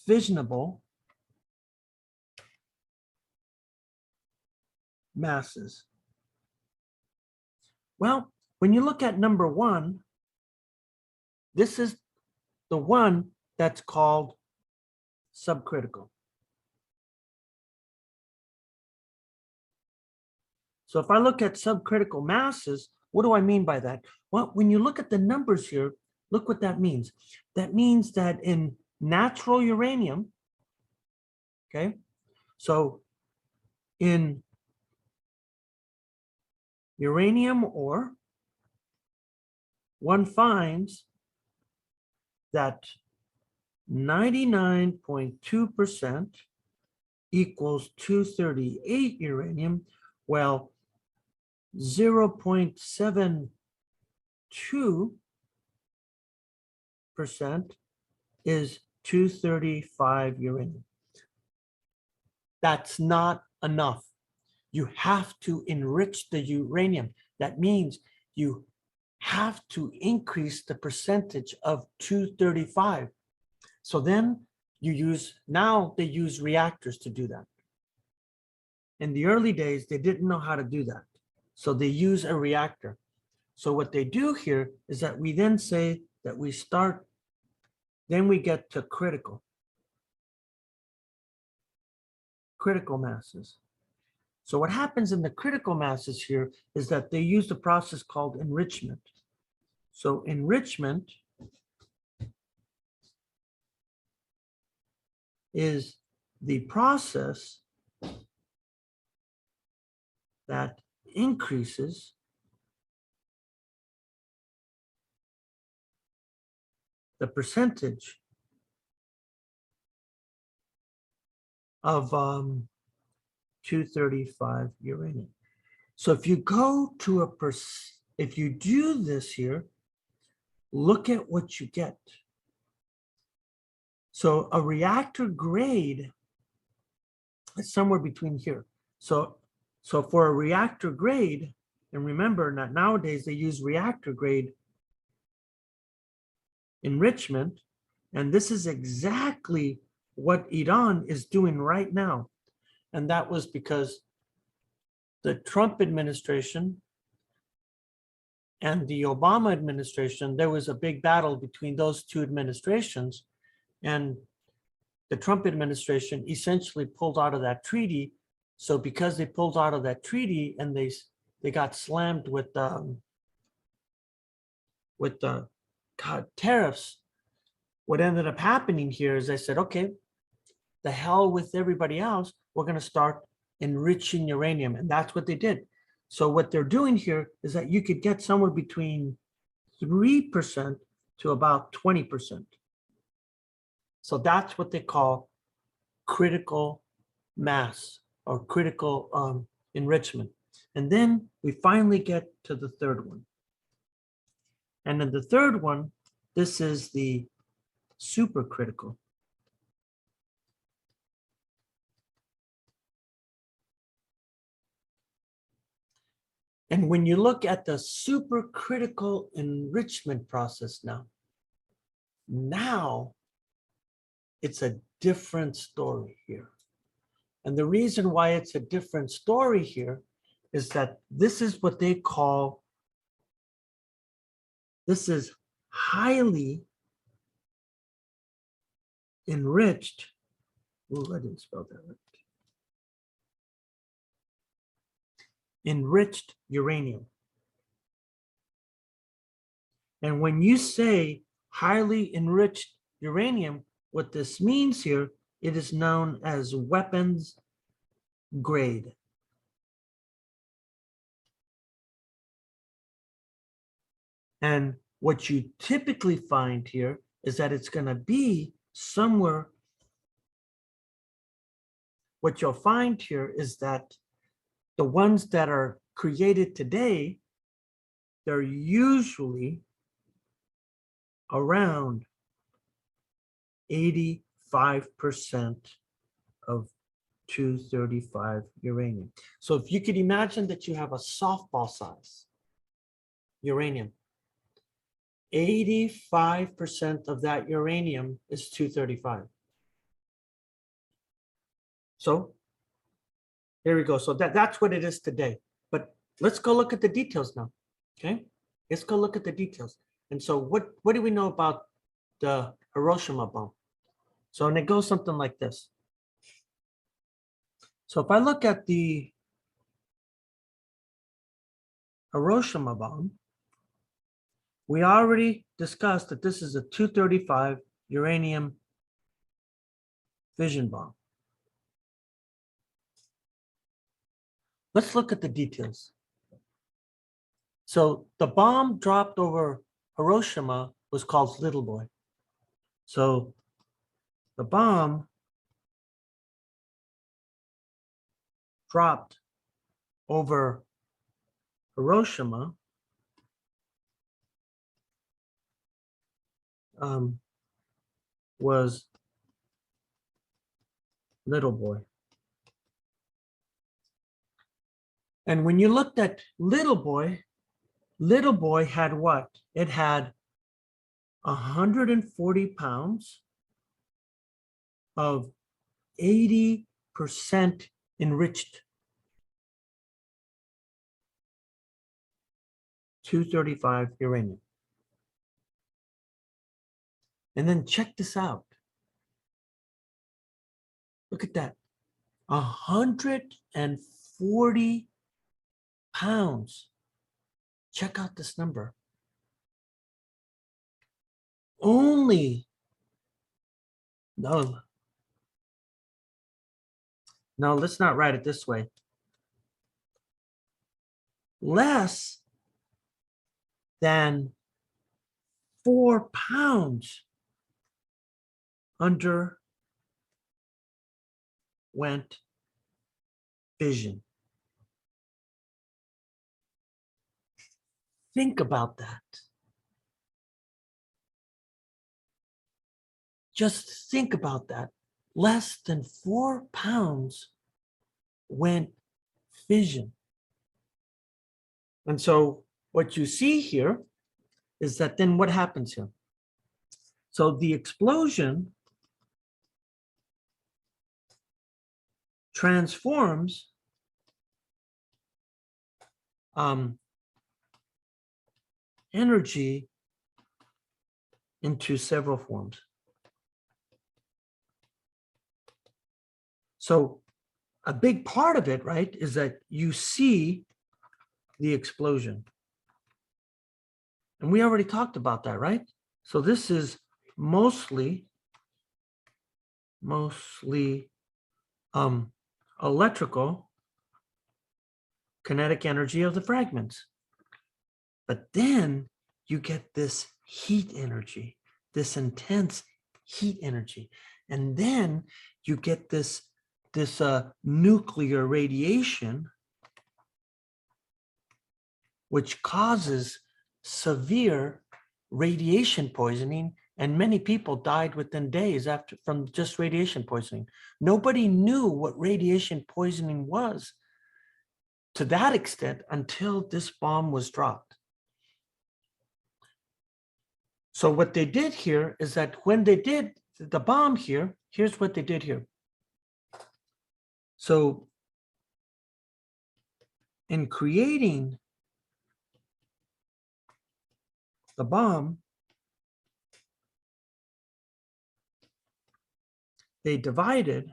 fissionable masses. Well, when you look at number one, this is the one that's called subcritical. So if I look at subcritical masses, what do I mean by that? Well, when you look at the numbers here, look what that means. That means that in natural uranium, okay, so in uranium ore, one finds that 99.2% equals 238 uranium, well, 0.72% is 235 uranium. That's not enough. You have to enrich the uranium. That means you have to increase the percentage of 235. So then now they use reactors to do that. In the early days, they didn't know how to do that. So they use a reactor. So what they do here is that we then say that we start, then we get to critical masses. So what happens in the critical masses here is that they use the process called enrichment. So enrichment is the process that increases the percentage of 235 uranium. So if you go to if you do this here, look at what you get. So a reactor grade is somewhere between here. So for a reactor grade, and remember that nowadays they use reactor grade enrichment, and this is exactly what Iran is doing right now. And that was because the Trump administration and the Obama administration, there was a big battle between those two administrations. And the Trump administration essentially pulled out of that treaty. So because they pulled out of that treaty and they got slammed with the tariffs, what ended up happening here is they said, okay, the hell with everybody else, we're going to start enriching uranium. And that's what they did. So what they're doing here is that you could get somewhere between 3% to about 20%. So that's what they call critical mass or critical enrichment. And then we finally get to the third one. And then the third one, this is the supercritical. And when you look at the supercritical enrichment process now it's a different story here. And the reason why it's a different story here is that this is what they call, this is highly enriched. Ooh, I didn't spell that right. Enriched uranium. And when you say highly enriched uranium, what this means here, it is known as weapons grade. And what you typically find here is that it's going to be somewhere. What you'll find here is that the ones that are created today, they're usually around 85% of 235 uranium. So if you could imagine that you have a softball size uranium, 85% of that uranium is 235. So there we go. So that's what it is today. But let's go look at the details now. Okay, let's go look at the details. And so what do we know about the Hiroshima bomb? So, and it goes something like this. So if I look at the Hiroshima bomb, we already discussed that this is a 235 uranium fission bomb. Let's look at the details. So the bomb dropped over Hiroshima was called Little Boy. So the bomb dropped over Hiroshima was Little Boy. And when you looked at Little Boy had what? It had 140 pounds of 80% enriched 235 uranium. And then check this out. Look at that. 140 pounds. Check out this number. Only, no, let's not write it this way. Less than 4 pounds underwent fission. Think about that. Just think about that. Less than 4 pounds went fission. And so what you see here is that then what happens here? So the explosion transforms energy into several forms. So a big part of it, right, is that you see the explosion. And we already talked about that, right? So this is mostly electrical kinetic energy of the fragments. But then you get this heat energy, this intense heat energy. And then you get this nuclear radiation, which causes severe radiation poisoning, and many people died within days from just radiation poisoning. Nobody knew what radiation poisoning was to that extent until this bomb was dropped. So what they did here is that when they did the bomb here, here's what they did here. So in creating the bomb, they divided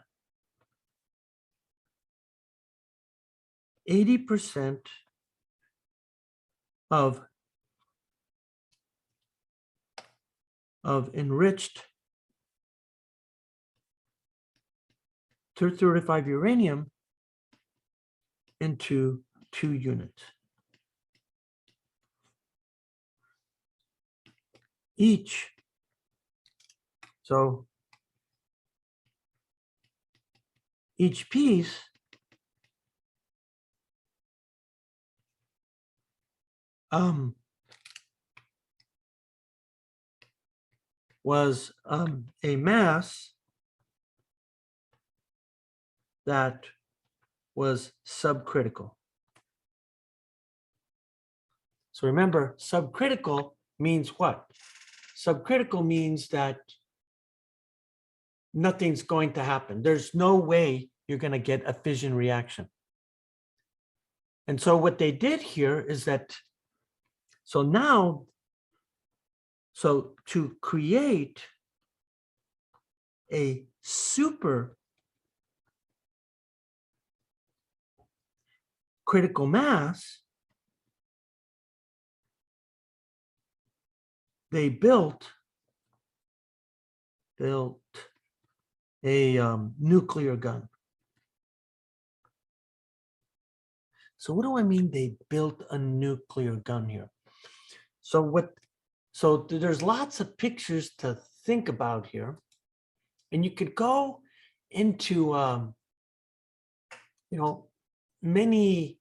80% of enriched 235 uranium into 2 units. Each. So each piece was a mass that was subcritical. So remember, subcritical means what? Subcritical means that nothing's going to happen. There's no way you're going to get a fission reaction. And so what they did here is that, so now, so to create a super critical mass, they built a nuclear gun. So what do I mean they built a nuclear gun here? So there's lots of pictures to think about here. And you could go into, many,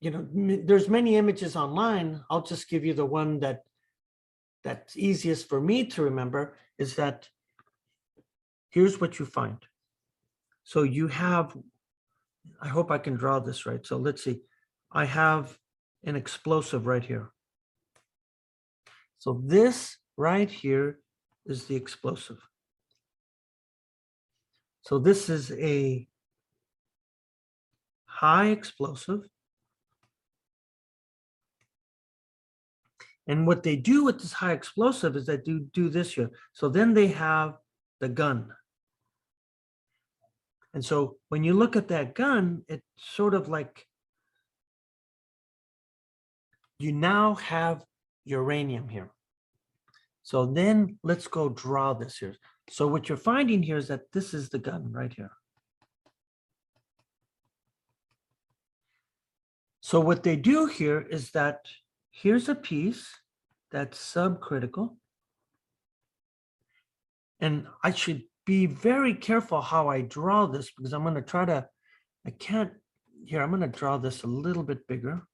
there's many images online. I'll just give you the one that's easiest for me to remember, is that here's what you find. So you have, I hope I can draw this right. So let's see. I have an explosive right here. So this right here is the explosive. So this is a high explosive. And what they do with this high explosive is they do this here. So then they have the gun. And so when you look at that gun, it's sort of like you now have uranium here. So then let's go draw this here. So what you're finding here is that this is the gun right here. So what they do here is that here's a piece that's subcritical. And I should be very careful how I draw this, because I'm going to try to, I can't, here, I'm going to draw this a little bit bigger.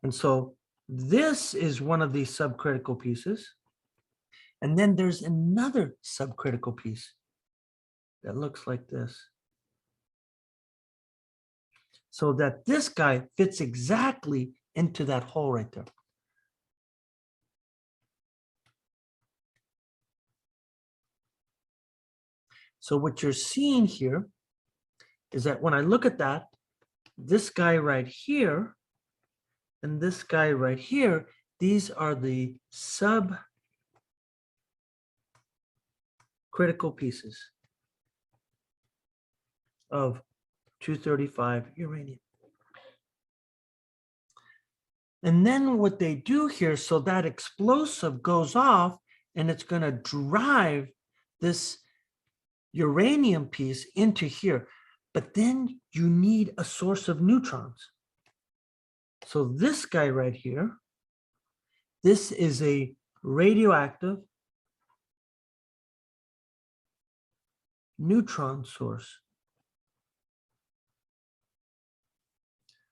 And so this is one of these subcritical pieces. And then there's another subcritical piece that looks like this. So that this guy fits exactly into that hole right there. So what you're seeing here is that when I look at that, this guy right here and this guy right here, these are the subcritical pieces of 235 uranium. And then what they do here, so that explosive goes off and it's going to drive this uranium piece into here. But then you need a source of neutrons. So this guy right here, this is a radioactive neutron source.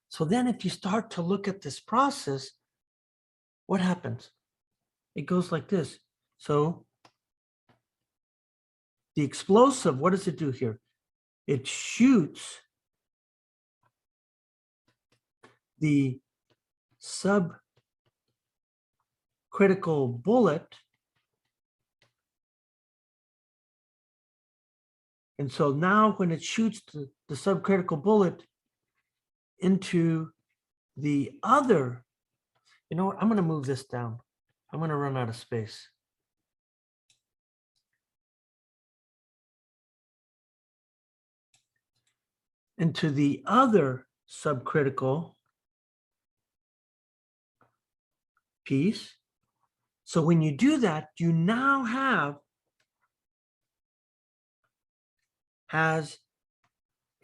So then if you start to look at this process, what happens? It goes like this. So the explosive, what does it do here? It shoots the subcritical bullet. And so now when it shoots the subcritical bullet into the other, you know what, I'm going to move this down. I'm going to run out of space. Into the other subcritical piece. So when you do that, you now has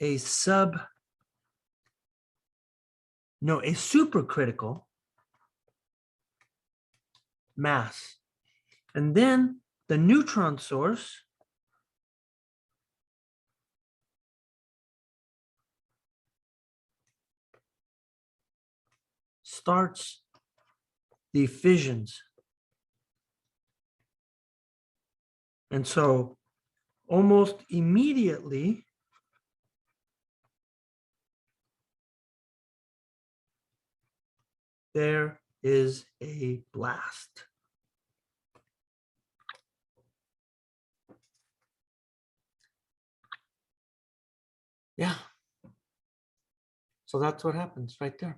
a supercritical mass. And then the neutron source starts the fissions. And so almost immediately, there is a blast. Yeah. So that's what happens right there.